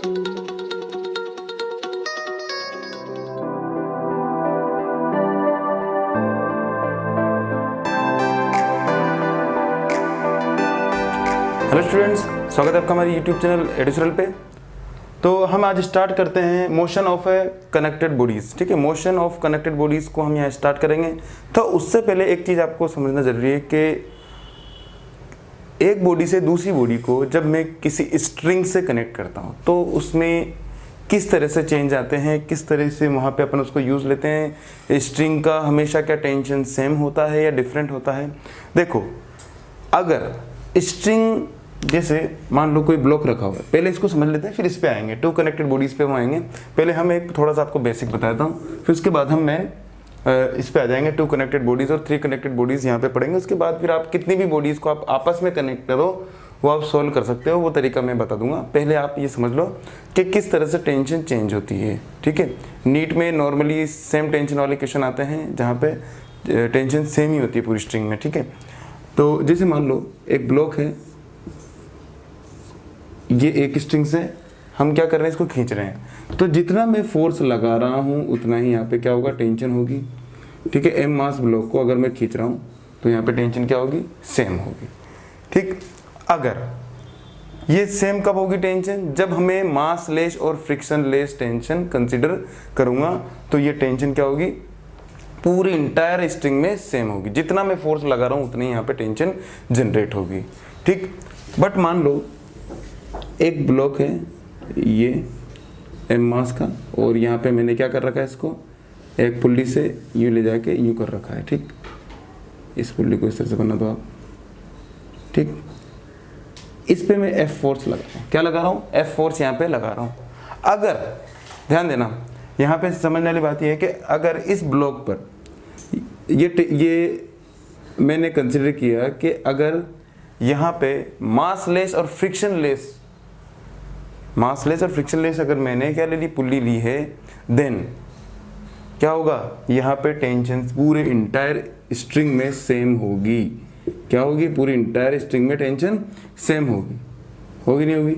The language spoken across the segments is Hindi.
हेलो स्टूडेंट्स, स्वागत है आपका हमारे यूट्यूब चैनल एडिशनल पे। तो हम आज स्टार्ट करते हैं motion of A connected bodies. ठीक है, मोशन ऑफ कनेक्टेड बॉडीज़ को हम यहाँ स्टार्ट करेंगे। तो उससे पहले एक चीज़ आपको समझना ज़रूरी है कि एक बॉडी से दूसरी बॉडी को जब मैं किसी स्ट्रिंग से कनेक्ट करता हूँ तो उसमें किस तरह से चेंज आते हैं, किस तरह से वहाँ पे अपन उसको यूज़ लेते हैं। स्ट्रिंग का हमेशा क्या टेंशन सेम होता है या डिफरेंट होता है। देखो, अगर स्ट्रिंग जैसे मान लो कोई ब्लॉक रखा हुआ है, पहले इसको समझ लेते हैं फिर इस पे आएंगे, टू कनेक्टेड बॉडीज़ पे हम आएंगे। पहले हम एक थोड़ा सा आपको बेसिक बताता हूँ, फिर उसके बाद हम इस पे आ जाएंगे। टू कनेक्टेड बॉडीज़ और थ्री कनेक्टेड बॉडीज़ यहाँ पे पढ़ेंगे। उसके बाद फिर आप कितनी भी बॉडीज़ को आप आपस में कनेक्ट करो वो आप सोल्व कर सकते हो, वो तरीका मैं बता दूंगा। पहले आप ये समझ लो कि किस तरह से टेंशन चेंज होती है। ठीक है, नीट में नॉर्मली सेम टेंशन वाले क्वेश्चन आते हैं जहाँ पे टेंशन सेम ही होती है पूरी स्ट्रिंग में। ठीक है, तो जैसे मान लो एक ब्लॉक है, ये एक स्ट्रिंग से हम क्या कर रहे हैं, इसको खींच रहे हैं। तो जितना मैं फोर्स लगा रहा हूँ उतना ही यहाँ पे क्या होगा, टेंशन होगी। ठीक है, एम मास ब्लॉक को अगर मैं खींच रहा हूँ तो यहाँ पे टेंशन क्या होगी, सेम होगी। ठीक, अगर ये सेम कब होगी टेंशन, जब हमें मास लेस और फ्रिक्शन लेस टेंशन कंसिडर करूँगा तो ये टेंशन क्या होगी, पूरी इंटायर स्ट्रिंग में सेम होगी। जितना मैं फोर्स लगा रहा हूँ उतनी यहाँ पे टेंशन जनरेट होगी। ठीक, बट मान लो एक ब्लॉक है ये एम मास का, और यहाँ पे मैंने क्या कर रखा है, इसको एक पुल्ली से यूँ ले जाके यूँ कर रखा है। ठीक, इस पुल्ली को इस तरह से बना दो आप। ठीक, इस पे मैं एफ फोर्स लगा रहा हूँ। क्या लगा रहा हूँ, एफ फोर्स यहाँ पे लगा रहा हूँ। अगर ध्यान देना, यहाँ पे समझने वाली बात यह है कि अगर इस ब्लॉक पर ये मैंने कंसिडर किया कि अगर यहाँ पे मासलेस और फ्रिक्शनलेस अगर मैंने क्या ले ली, पुल्ली ली है, देन क्या होगा, यहाँ पे टेंशन पूरे इंटायर स्ट्रिंग में सेम होगी। क्या होगी, पूरी इंटायर स्ट्रिंग में टेंशन सेम होगी नहीं होगी।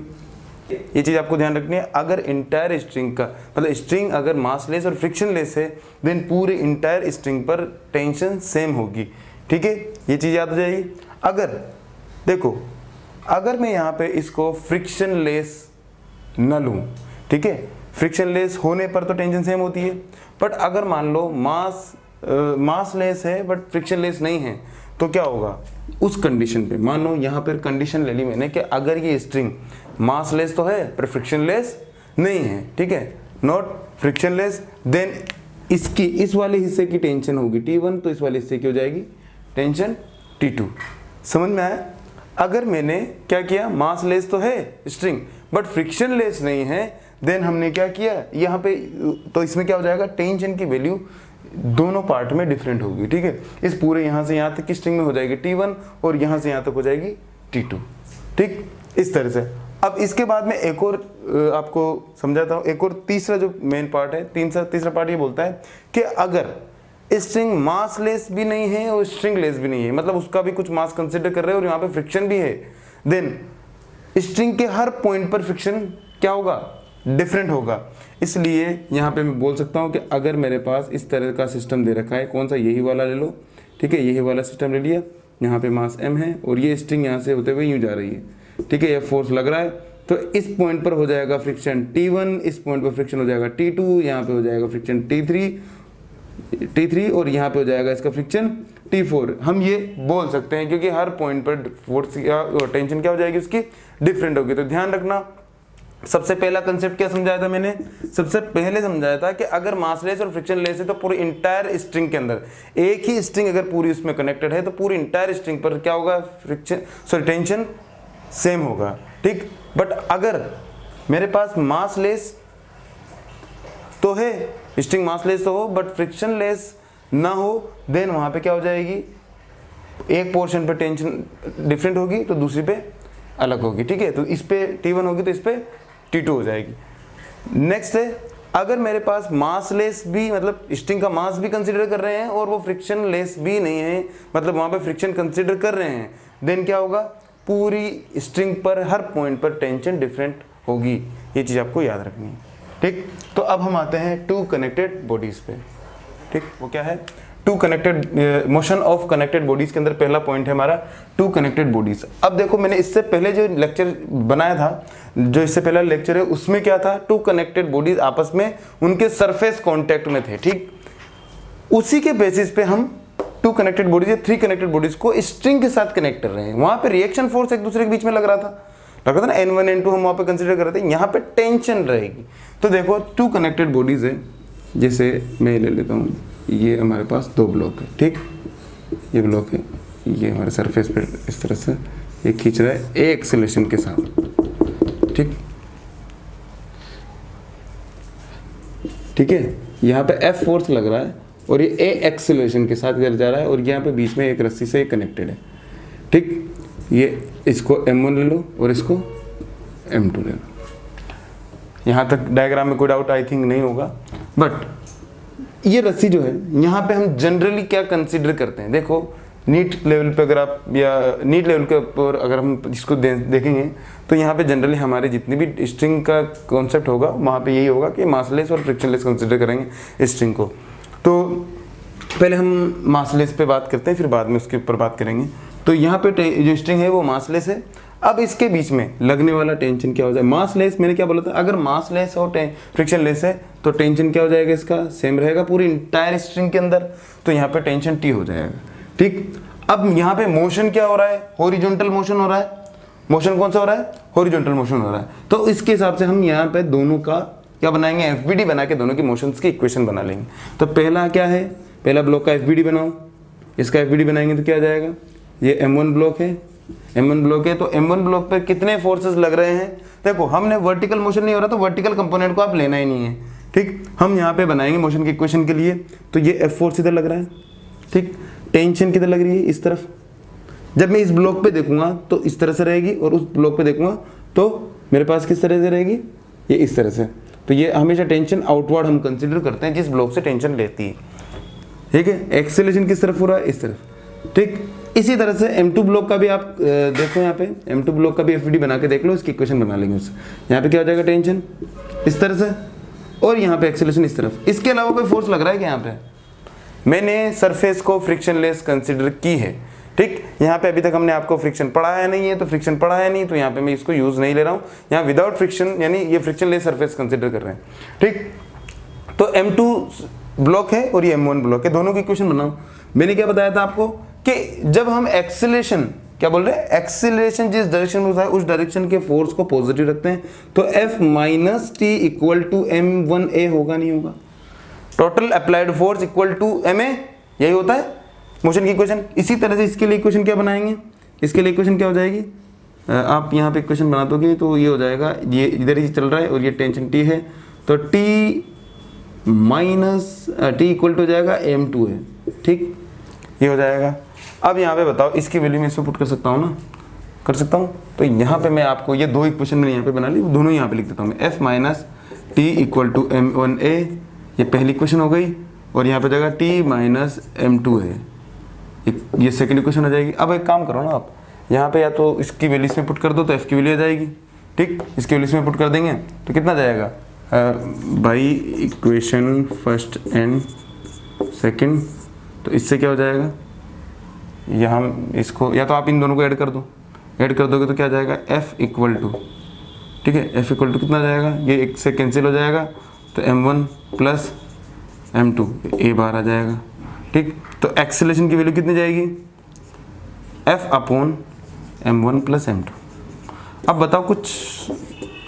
ये चीज़ आपको ध्यान रखनी है। अगर इंटायर स्ट्रिंग का मतलब स्ट्रिंग अगर मासलेस और फ्रिक्शनलेस है देन पूरे इंटायर स्ट्रिंग पर टेंशन सेम होगी। ठीक है, ये चीज़ याद हो जाएगी। अगर देखो, अगर मैं यहाँ पे इसको फ्रिक्शनलेस न लूँ, ठीक है, फ्रिक्शनलेस होने पर तो टेंशन सेम होती है, बट अगर मान लो मासलेस है बट फ्रिक्शनलेस नहीं है तो क्या होगा, उस कंडीशन पे मान लो यहाँ पर कंडीशन ले ली मैंने कि अगर ये स्ट्रिंग मासलेस तो है पर फ्रिक्शनलेस नहीं है, ठीक है, नॉट फ्रिक्शनलेस, देन इसकी इस वाले हिस्से की टेंशन होगी T1, तो इस वाले हिस्से की हो जाएगी टेंशन T2। समझ में आया। अगर मैंने क्या किया, मासलेस तो है स्ट्रिंग बट फ्रिक्शनलेस नहीं है, देन हमने क्या किया यहाँ पे, तो इसमें क्या हो जाएगा, टेंशन की वैल्यू दोनों पार्ट में डिफरेंट होगी। ठीक है, इस पूरे यहाँ से यहाँ तक की स्ट्रिंग में हो जाएगी T1 और यहाँ से यहाँ तक हो जाएगी T2। ठीक, इस तरह से। अब इसके बाद में एक और आपको समझाता हूँ। एक और तीसरा जो मेन पार्ट है, तीसरा पार्ट ये बोलता है कि अगर स्ट्रिंग मासलेस भी नहीं है और स्ट्रिंगलेस भी नहीं है, मतलब उसका भी कुछ मास कंसिडर कर रहे हैं और यहाँ पे फ्रिक्शन भी है, देन स्ट्रिंग के हर पॉइंट पर फ्रिक्शन क्या होगा, डिफरेंट होगा। इसलिए यहाँ पे मैं बोल सकता हूँ कि अगर मेरे पास इस तरह का सिस्टम दे रखा है, कौन सा, यही वाला ले लो। ठीक है, यही वाला सिस्टम ले लिया, यहाँ पे मास m है और ये स्ट्रिंग यहाँ से होते हुए यूँ जा रही है। ठीक है, ये फोर्स लग रहा है, तो इस पॉइंट पर हो जाएगा फ्रिक्शन T1, इस पॉइंट पर फ्रिक्शन हो जाएगा T2, यहाँ पे हो जाएगा फ्रिक्शन T3 और यहाँ पे हो जाएगा इसका फ्रिक्शन T4। हम ये बोल सकते हैं क्योंकि हर पॉइंट पर फोर्स या टेंशन क्या हो जाएगी उसकी, डिफरेंट होगी। तो ध्यान रखना, सबसे पहला कंसेप्ट क्या समझाया था मैंने, सबसे पहले समझाया था कि अगर मासलेस और फ्रिक्शनलेस है तो पूरी इंटायर स्ट्रिंग के अंदर एक ही स्ट्रिंग अगर पूरी उसमें कनेक्टेड है तो पूरी इंटायर स्ट्रिंग पर क्या होगा, टेंशन सेम होगा। ठीक, बट अगर मेरे पास मासलेस तो है, स्ट्रिंग मासलेस तो हो बट फ्रिक्शनलेस ना हो, देन वहां पे क्या हो जाएगी, एक पोर्शन पे टेंशन डिफरेंट होगी तो दूसरी पे अलग होगी। ठीक है, तो इस पे T1 होगी तो इस पे T2 हो जाएगी। नेक्स्ट है, अगर मेरे पास मासलेस भी, मतलब स्ट्रिंग का मास भी कंसीडर कर रहे हैं और वो फ्रिक्शनलेस भी नहीं है, मतलब वहां पे फ्रिक्शन कंसीडर कर रहे हैं, देन क्या होगा, पूरी स्ट्रिंग पर हर पॉइंट पर टेंशन डिफरेंट होगी, ये चीज़ आपको याद रखनी है। ठीक, तो अब हम आते हैं टू कनेक्टेड बॉडीज़ पे। ठीक, वो क्या है, two connected motion of connected bodies के अंदर पहला पॉइंट है हमारा टू कनेक्टेड बॉडीज़। अब देखो मैंने इससे पहले जो लेक्चर बनाया था, जो इससे पहला लेक्चर है, उसमें क्या था, टू कनेक्टेड बॉडीज़ आपस में उनके सरफेस कॉन्टैक्ट में थे। ठीक, उसी के बेसिस पे हम टू कनेक्टेड बॉडीज या थ्री कनेक्टेड बॉडीज को स्ट्रिंग के साथ कनेक्ट कर रहे हैं। वहां पे रिएक्शन फोर्स एक दूसरे के बीच में लग रहा था ना, N1 N2 हम वहां पे कंसीडर कर रहे थे, यहाँ पे टेंशन रहेगी। तो देखो टू कनेक्टेड बॉडीज है, जैसे मैं ले लेता हूँ, ये हमारे पास दो ब्लॉक है। ठीक, ये ब्लॉक है, ये हमारे सरफेस पे इस तरह से ये खींच रहा है ए एक्सेलरेशन के साथ। ठीक है, यहाँ पे F फोर्स लग रहा है और ये ए एक्सेलरेशन के साथ गिर जा रहा है और यहाँ पे बीच में एक रस्सी से कनेक्टेड है। ठीक, ये इसको M1 ले लो और इसको M2 ले लो। यहाँ तक डायग्राम में कोई डाउट आई थिंक नहीं होगा। बट ये रस्सी जो है, यहाँ पे हम जनरली क्या कंसीडर करते हैं, देखो नीट लेवल पे अगर आप, या नीट लेवल के ऊपर अगर हम इसको देखेंगे तो यहाँ पे जनरली हमारे जितनी भी स्ट्रिंग का कॉन्सेप्ट होगा वहाँ पे यही होगा कि मासलेस और फ्रिक्शनलेस कंसीडर करेंगे स्ट्रिंग को। तो पहले हम मासलेस पे बात करते हैं, फिर बाद में उसके ऊपर बात करेंगे। तो यहाँ पे जो स्ट्रिंग है वो मासलेस है। अब इसके बीच में लगने वाला टेंशन क्या हो जाए, मासलेस, मैंने क्या बोला था, अगर मासलेस और फ्रिक्शनलेस है तो टेंशन क्या हो जाएगा, इसका सेम रहेगा पूरी इंटायर स्ट्रिंग के अंदर, तो यहाँ पे टेंशन टी हो जाएगा। ठीक, अब यहाँ पे मोशन क्या हो रहा है, हॉरिजॉन्टल मोशन हो रहा है। मोशन कौन सा हो रहा है, हॉरिजॉन्टल मोशन हो रहा है। तो इसके हिसाब से हम यहाँ पे दोनों का क्या बनाएंगे, एफबीडी बना के दोनों की मोशंस की इक्वेशन बना लेंगे। तो पहला क्या है, पहला ब्लॉक का एफबीडी बनाओ, इसका एफबीडी बनाएंगे तो क्या आ जाएगा, ये M1 ब्लॉक है, M1 ब्लॉक है, तो M1 ब्लॉक पे कितने फोर्सेस लग रहे हैं, देखो हमने वर्टिकल मोशन नहीं हो रहा तो वर्टिकल कंपोनेंट को आप लेना ही नहीं है। ठीक, हम यहाँ पे बनाएंगे मोशन की इक्वेशन के लिए, तो ये F फोर्स इधर लग रहा है। ठीक, टेंशन किधर लग रही है, इस तरफ। जब मैं इस ब्लॉक पे देखूंगा तो इस तरह से रहेगी और उस ब्लॉक पे देखूंगा तो मेरे पास किस तरह से रहेगी, ये इस तरह से। तो ये हमेशा टेंशन आउटवर्ड हम कंसीडर करते हैं जिस ब्लॉक से टेंशन लेती है। ठीक है, एक्सेलरेशन किस तरफ हो रहा है, इस तरफ। ठीक, इसी तरह से M2 ब्लॉक का भी आप देखो, यहाँ पे M2 ब्लॉक का भी एफबीडी बना के देख लो, इसकी इक्वेशन बना लेंगे उससे। यहाँ पे क्या हो जाएगा, टेंशन इस तरह से और यहाँ पे एक्सेलरेशन इस तरफ। इसके अलावा कोई फोर्स लग रहा है कि यहाँ पे, मैंने सरफेस को फ्रिक्शनलेस कंसीडर की है। ठीक, यहाँ पे अभी तक हमने आपको फ्रिक्शन पढ़ाया नहीं है, तो फ्रिक्शन पढ़ाया नहीं, तो यहाँ पे मैं इसको यूज नहीं ले रहा हूँ। यहाँ विदाउट फ्रिक्शन यानी ये फ्रिक्शनलेस सरफेस कंसीडर कर रहे हैं। ठीक, तो M2 ब्लॉक है और ये M1 ब्लॉक है, दोनों की इक्वेशन बनाओ। मैंने क्या बताया था आपको कि जब हम एक्सेलरेशन, क्या बोल रहे हैं, एक्सेलरेशन जिस डायरेक्शन में होता है उस डायरेक्शन के फोर्स को पॉजिटिव रखते हैं, तो F minus T equal to M1A होगा, नहीं होगा, total applied force equal to MA, यही होता है मोशन की इक्वेशन। इसी तरह से इसके लिए इक्वेशन क्या बनाएंगे, इसके लिए इक्वेशन क्या हो जाएगी, आप यहाँ पे इक्वेशन बना दोगे तो ये हो जाएगा, ये इधर ही चल रहा है और ये टेंशन T है, तो T minus T equal to हो जाएगा M2 है। ठीक, ये हो जाएगा। अब यहाँ पे बताओ इसकी वैल्यू मैं इसमें पुट कर सकता हूँ ना, कर सकता हूँ। तो यहाँ पे मैं आपको ये दो इक्वेशन मैंने यहाँ पे बना ली, दोनों यहाँ पे लिख देता हूँ मैं, F minus T equal to M1A, ये पहली इक्वेशन हो गई, और यहाँ पे जाएगा T माइनस M2 है, ये सेकंड इक्वेशन हो जाएगी। अब एक काम करो ना आप, यहाँ पे या तो इसकी वैल्यू इसमें पुट कर दो तो F की वैल्यू आ जाएगी। ठीक, इसकी वैल्यू इसमें पुट कर देंगे तो कितना जाएगा, by equation first and second, तो इससे क्या हो जाएगा, यहाँ इसको या तो आप इन दोनों को ऐड कर दो, ऐड कर दोगे तो क्या जाएगा, F इक्वल टू, ठीक है, F इक्वल टू कितना जाएगा, ये एक से कैंसिल हो जाएगा, तो M1 प्लस M2 A बार आ जाएगा। ठीक, तो एक्सेलरेशन की वैल्यू कितनी जाएगी, F upon M1 plus M2। अब बताओ कुछ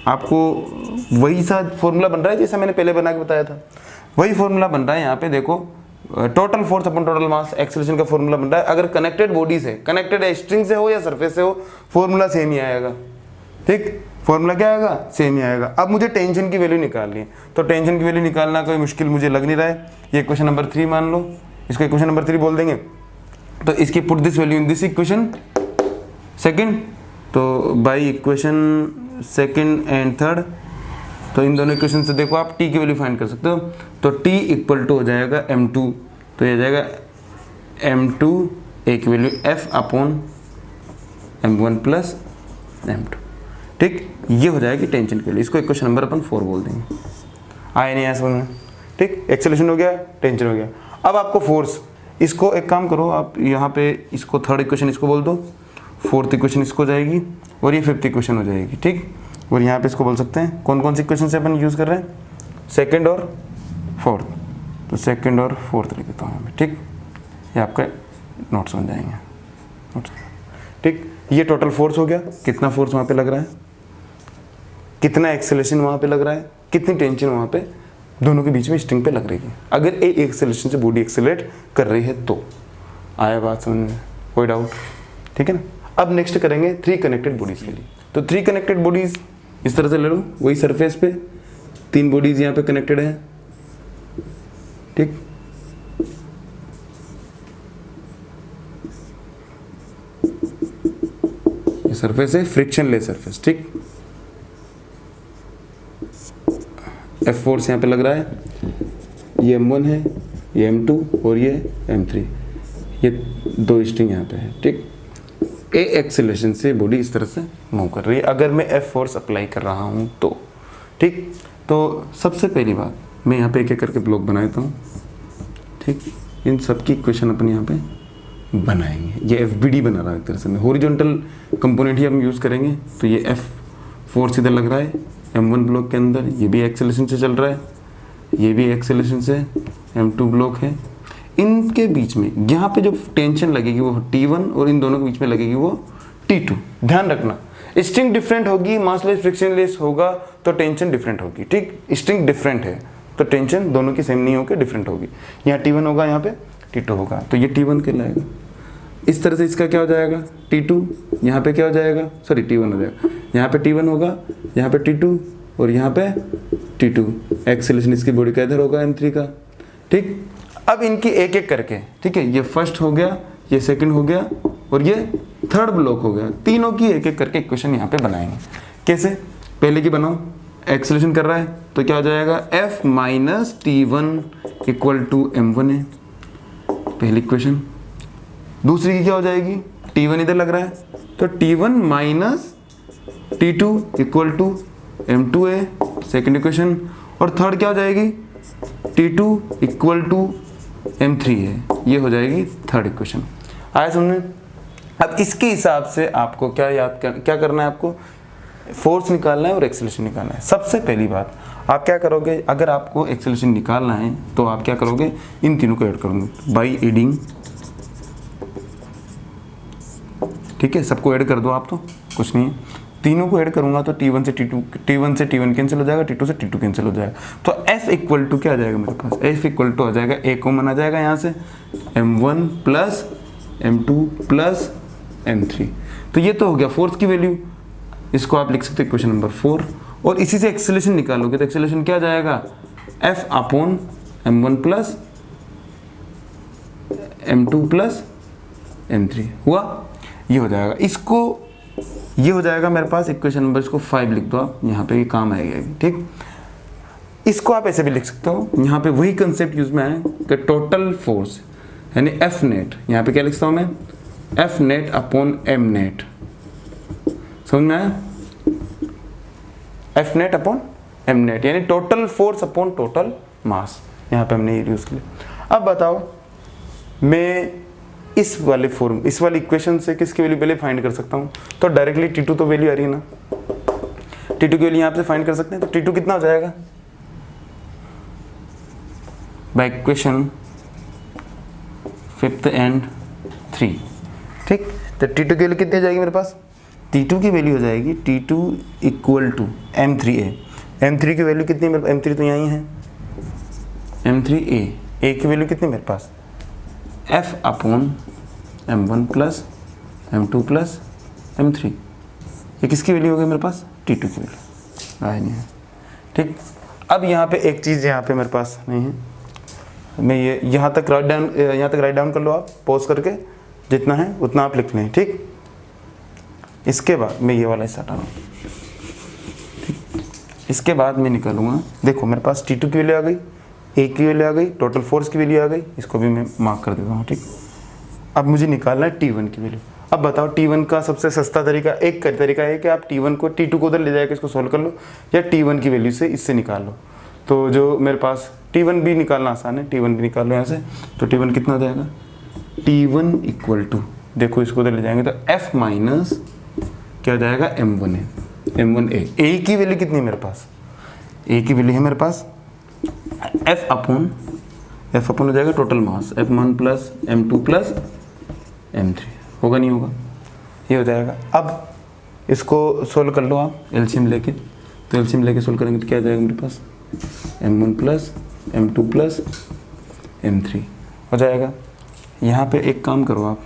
आपको वही सा फॉर्मूला बन रहा है जैसा मैंने पहले बना के बताया था, वही फॉर्मूला बन रहा है यहाँ पे। देखो टोटल फोर्स अपॉन टोटल मास, एक्सेलरेशन का फॉर्मूला बन रहा है। अगर कनेक्टेड बॉडी से, कनेक्टेड है स्ट्रिंग से हो या सरफेस से हो, फॉर्मूला सेम ही आएगा। ठीक, फॉर्मूला क्या आएगा, सेम ही आएगा। अब मुझे टेंशन की वैल्यू निकालनी है, तो टेंशन की वैल्यू निकालना कोई मुश्किल मुझे लग नहीं रहा है। ये क्वेश्चन नंबर 3 मान लो, इसको इक्वेशन नंबर 3 बोल देंगे। तो इसकी put this value in this equation second, तो by equation second and third, तो इन दोनों इक्वेशन से देखो आप t की वैल्यू फाइंड कर सकते हो। तो t इक्वल टू हो जाएगा m2, तो ये जाएगा m2 a की value f upon m1 plus m2। ठीक, ये हो जाएगी टेंशन की वैल्यू। इसको इक्वेशन नंबर अपन 4 बोल देंगे। आया नहीं आया समझ में? ठीक, एक्सेलरेशन हो गया, टेंशन हो गया। अब आपको फोर्स, इसको एक काम करो आप यहाँ पे इसको थर्ड इक्वेशन इसको बोल दो, फोर्थ इक्वेशन इसको जाएगी और ये फिफ्थ इक्वेशन हो जाएगी। ठीक, और यहाँ पे इसको बोल सकते हैं कौन कौन सी इक्वेशन से अपन यूज़ कर रहे हैं, सेकंड और फोर्थ। तो सेकंड और फोर्थ लिख देता हूँ यहाँ पे। ठीक, ये आपका नोट्स बन जाएंगे नोट्स। ठीक, ये टोटल फोर्स हो गया, कितना फोर्स वहाँ पे लग रहा है, कितना एक्सेलरेशन वहाँ पे लग रहा है, कितनी टेंशन वहाँ पे दोनों के बीच में स्ट्रिंग पे लग रही है, अगर एक एक्सेलरेशन से बॉडी एक्सेलरेट कर रही है तो। आया बात समझ में? कोई डाउट? ठीक है ना। अब नेक्स्ट करेंगे 3 कनेक्टेड बॉडीज के लिए। तो 3 कनेक्टेड बॉडीज इस तरह से ले लो, वही सरफेस पे 3 बॉडीज यहाँ पे कनेक्टेड है। ठीक, ये सरफेस है फ्रिक्शनलेस सरफेस। ठीक, F फोर्स यहाँ पे लग रहा है, ये M1 है, ये M2 और ये M3, ये 2 स्ट्रिंग यहाँ पे है। ठीक, ए एक्सेलरेशन से बॉडी इस तरह से मूव कर रही है अगर मैं F फोर्स अप्लाई कर रहा हूँ तो। ठीक, तो सबसे पहली बात मैं यहाँ पे एक एक करके ब्लॉक बना देता हूँ। ठीक, इन सब की इक्वेशन अपन यहाँ पे बनाएंगे। ये FBD बना रहा है एक तरह से, मैं हॉरिजॉन्टल कंपोनेंट ही हम यूज़ करेंगे। तो ये F फोर्स इधर लग रहा है M1 ब्लॉक के अंदर, ये भी एक्सेलरेशन से चल रहा है, ये भी एक्सेलरेशन से M2 ब्लॉक है। इनके बीच में यहाँ पे जो टेंशन लगेगी वो T1 और इन दोनों के बीच में लगेगी वो T2। ध्यान रखना, स्ट्रिंग डिफरेंट होगी, मासलेस फ्रिक्शनलेस होगा तो टेंशन डिफरेंट होगी। ठीक, स्ट्रिंग डिफरेंट है तो टेंशन दोनों की सेम नहीं होकर डिफरेंट होगी। यहाँ T1 होगा, यहाँ पे T2 होगा, तो ये T1 कहलाएगा। इस तरह से इसका क्या हो जाएगा T2, यहाँ पे क्या हो जाएगा, सॉरी T1 हो जाएगा, यहाँ पे T1 होगा, यहाँ पे T2 और यहाँ पे T2। एक्सेलरेशन इसकी बॉडी का इधर होगा M3 का। ठीक, अब इनकी एक एक करके, ठीक है, ये फर्स्ट हो गया, ये सेकंड हो गया और ये थर्ड ब्लॉक हो गया। तीनों की एक एक करके इक्वेशन यहाँ पे बनाएंगे। कैसे? पहले की बनाओ, एक्सेलरेशन कर रहा है तो क्या हो जाएगा, F minus T1 equal to M1 है पहली इक्वेशन। दूसरी की क्या हो जाएगी, T1 इधर लग रहा है तो T1 minus T2 equal to M2 है सेकेंड इक्वेशन। और थर्ड क्या हो जाएगी, T2 इक्वल टू M3 है, ये हो जाएगी थर्ड इक्वेशन। आया समझ? अब इसके हिसाब से आपको क्या करना है, आपको फोर्स निकालना है और एक्सेलरेशन निकालना है। सबसे पहली बात आप क्या करोगे, अगर आपको एक्सेलरेशन निकालना है तो आप क्या करोगे, इन तीनों को ऐड करोगे बाई एडिंग। ठीक है, सबको ऐड कर दो आप, तो कुछ नहीं है, तीनों को ऐड करूंगा तो T1 से T1 कैंसिल हो जाएगा, T2 से T2 कैंसिल हो जाएगा। तो F इक्वल टू क्या आ जाएगा मेरे पास, F इक्वल टू आ जाएगा, A कॉमन आ जाएगा यहाँ से, M1 plus M2 plus M3। तो ये तो हो गया फोर्स की वैल्यू, इसको आप लिख सकते हैं इक्वेशन नंबर 4। और इसी से एक्सेलरेशन निकालोगे तो एक्सेलरेशन क्या आ जाएगा, F upon M1 plus M2 plus M3 हुआ, ये हो जाएगा। इसको ये हो जाएगा मेरे पास इक्वेशन नंबर, इसको 5 लिख दो आप, यहाँ पे ये काम आएगा। ठीक, इसको आप ऐसे भी लिख सकते हो, यहाँ पे वही कंसेप्ट यूज में है कि टोटल फोर्स यानी F नेट, यहाँ पे क्या लिखता हूँ मैं, F net upon M net. समझ में आया, F net upon M net यानी total force upon total mass, यहाँ पे हमने ये यूज किया। अब बताओ मैं इस वाली इक्वेशन से किसकी वैल्यू पहले फाइंड कर सकता हूँ, तो डायरेक्टली T2 तो वैल्यू आ रही है ना, T2 की वैल्यू यहाँ पे फाइंड कर सकते हैं। तो T2 कितना हो जाएगा, बाय इक्वेशन 5th एंड 3। ठीक, तो T2 की वैल्यू कितनी हो जाएगी मेरे पास, T2 की वैल्यू हो जाएगी T2 equal to M3A। M3 की वैल्यू कितनी है, M3 तो यहाँ है, M3A, A की वैल्यू कितनी मेरे पास, F upon M1 plus M2 plus M3। ये किसकी वैल्यू हो गई मेरे पास, T2 की वैल्यू आया नहीं है। ठीक, अब यहाँ पे एक चीज़ यहाँ पे मेरे पास नहीं है, मैं ये यहाँ तक राइट डाउन कर लो आप, पॉज करके जितना है उतना आप लिख लें। ठीक, इसके बाद मैं ये वाला हिस्सा हटाऊँ। ठीक, इसके बाद मैं निकालूंगा, देखो मेरे पास T2 की वैल्यू आ गई, A की वैल्यू आ गई, टोटल फोर्स की वैल्यू आ गई, इसको भी मैं मार्क कर देता हूँ। ठीक, अब मुझे निकालना है T1 की वैल्यू। अब बताओ T1 का सबसे सस्ता तरीका, एक तरीका है कि आप T1 को T2 को उधर ले जाकर इसको सॉल्व कर लो, या T1 की वैल्यू से इससे निकाल लो। तो जो मेरे पास T1 भी निकालना आसान है, T1 भी निकाल लो यहाँ से। तो T1 कितना हो जाएगा, T1 इक्वल टू, देखो इसको उधर ले जाएंगे तो F माइनस क्या हो जाएगा, M1A, M1A। ए की वैल्यू कितनी है मेरे पास, ए की वैल्यू है मेरे पास F अपॉन हो जाएगा total mass, F1 plus M2 plus M3, होगा नहीं होगा, ये हो जाएगा। अब इसको सोल्व कर लो आप एलसीएम लेके, तो एलसीएम लेके सोल्व करेंगे तो क्या आ जाएगा मेरे पास, M1 plus M2 plus M3 हो जाएगा। यहाँ पे एक काम करो आप,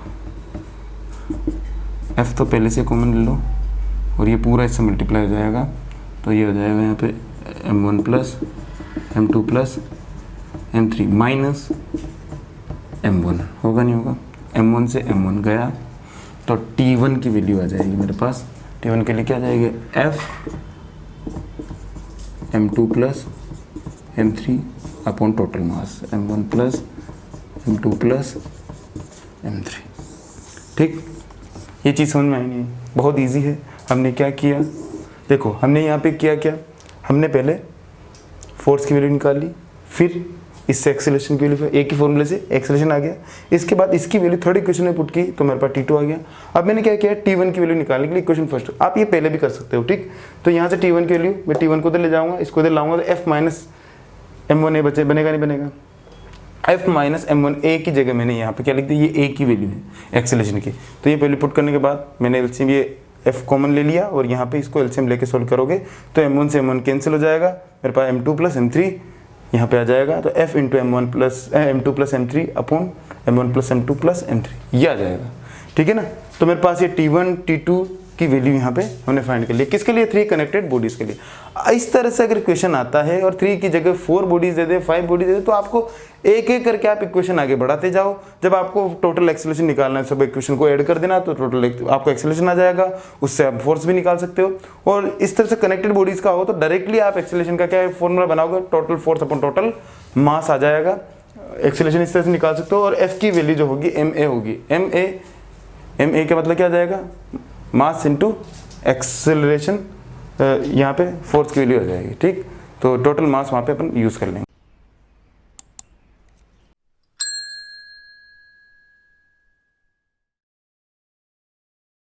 F तो पहले से कॉमन ले लो और ये पूरा इससे मल्टीप्लाई हो जाएगा, तो ये हो जाएगा यहाँ पे M1 plus M2 plus M3 minus M1, होगा नहीं होगा, M1 से M1 गया तो T1 की वैल्यू आ जाएगी मेरे पास। T1 के लिए क्या आ जाएगी, F M2 plus M3 upon total मास, M1 plus M2 plus M3। ठीक, ये चीज़ समझ में आई नहीं, बहुत इजी है। हमने क्या किया, देखो हमने यहाँ पे किया क्या, हमने पहले फोर्स की वैल्यू निकाल ली, फिर इससे एक्सेलरेशन की वैल्यू, एक ही फॉर्मूले से एक्सेलरेशन आ गया, इसके बाद इसकी वैल्यू थर्ड इक्वेशन में पुट की तो मेरे पास T2 आ गया। अब मैंने क्या किया, T1 की वैल्यू निकालने के लिए इक्वेशन फर्स्ट, आप ये पहले भी कर सकते हो। ठीक, तो यहाँ से T1 की वैल्यू, मैं T1 को उधर ले जाऊँगा, इसको उधर लाऊंगा तो F माइनस M1A बचे, बनेगा नहीं बनेगा, F माइनस M1A की जगह मैंने यहाँ पे क्या लिख दिया, ये A की वैल्यू है एक्सेलरेशन की, तो ये वैल्यू पुट करने के बाद मैंने एलसीएम ये F कॉमन ले लिया और यहाँ पे इसको एलसीएम लेके सोल्व करोगे तो M1 से M1 कैंसिल हो जाएगा, मेरे पास M2 प्लस M3 यहाँ पे आ जाएगा, तो F into M2 plus M3 upon M1 plus M2 plus M3 ये आ जाएगा। ठीक है ना, तो मेरे पास ये T1 T2 की वैल्यू यहाँ पे हमने फाइंड कर लिया, किसके लिए, 3 कनेक्टेड बॉडीज के लिए। इस तरह से अगर क्वेश्चन आता है और 3 की जगह 4 bodies they they, 5 bodies they दे, तो आपको एक एक करके आप इक्वेशन आगे बढ़ाते जाओ। जब आपको टोटल एक्सेलरेशन निकालना है, सब इक्वेशन को ऐड कर देना, तो टोटल आपको एक्सेलरेशन आ जाएगा, उससे आप फोर्स भी निकाल सकते हो। और इस तरह से कनेक्टेड बॉडीज का हो तो डायरेक्टली आप एक्सेलरेशन का क्या फॉर्मूला बनाओगे, total force upon total mass आ जाएगा, एक्सेलरेशन इस तरह से निकाल सकते हो। और एफ की वैल्यू जो होगी MA होगी, MA का मतलब क्या आ जाएगा, मास इंटू एक्सेलरेशन, यहाँ पे फोर्स की वैल्यू आ जाएगी। ठीक, तो टोटल मास वहाँ पे अपन यूज़ कर लेंगे।